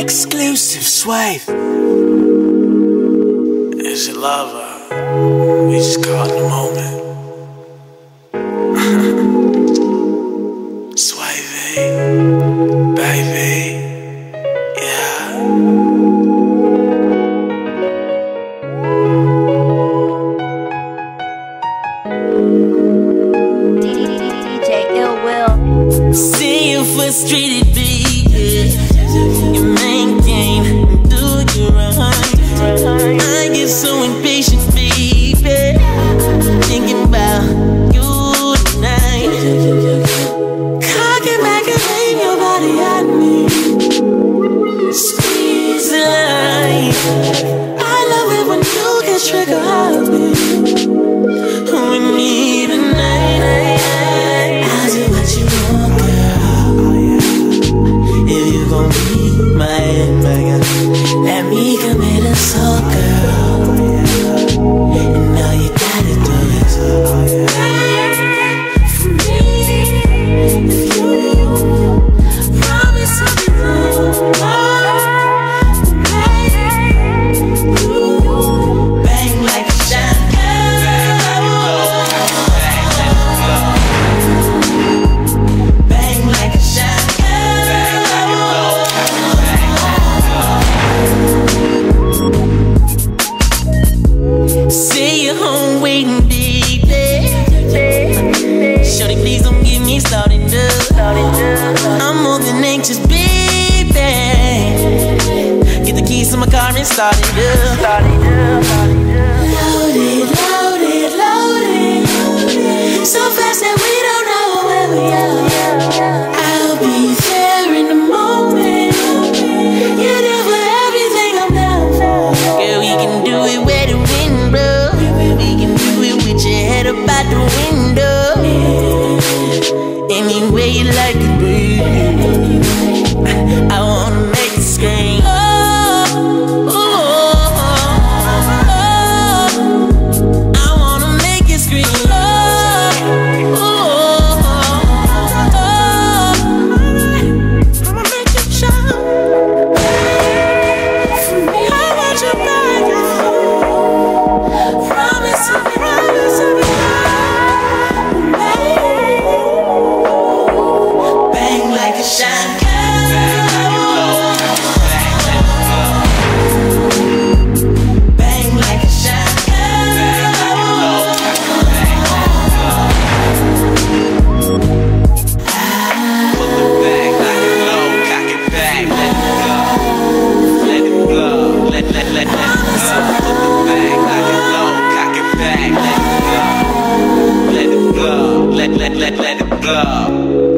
Exclusive Swavey. As your lover, we just caught in the moment. Swavey, baby, yeah. See you frustrated, baby. Your main game, do you right? I get so impatient, baby. Thinking about you tonight. Cocking back and laying your body at me. Squeeze the line. I love it when you get trigger happy. We need a night. I'll do what you want, girl. If you gon' be my girl, let me commit assault, girl. And all you gotta do is for me. If you promise to be bang like a shotgun. Bang like a shotgun. Say you're home waiting, baby. Shorty, please don't get me started up. I'm more than anxious, baby. Get the keys to my car and start it up. Loaded, loaded, loaded. So fast that we don't know where we are. I'll be there in the moment. You're there for everything I'm down for. Girl, we can do it where the wind blows. We can do it with your head up out the window. Any way you like it, baby. I wanna make it scream. I wanna make it scream. I'ma make it shout. For me, I want you back out. Promise to be bang like a shotgun. Bang like a shotgun. Put the bag like it low, cock it back, let it go, let it go, let it go. Put the bag like it low, cock it back, let it go, let it go, let it go.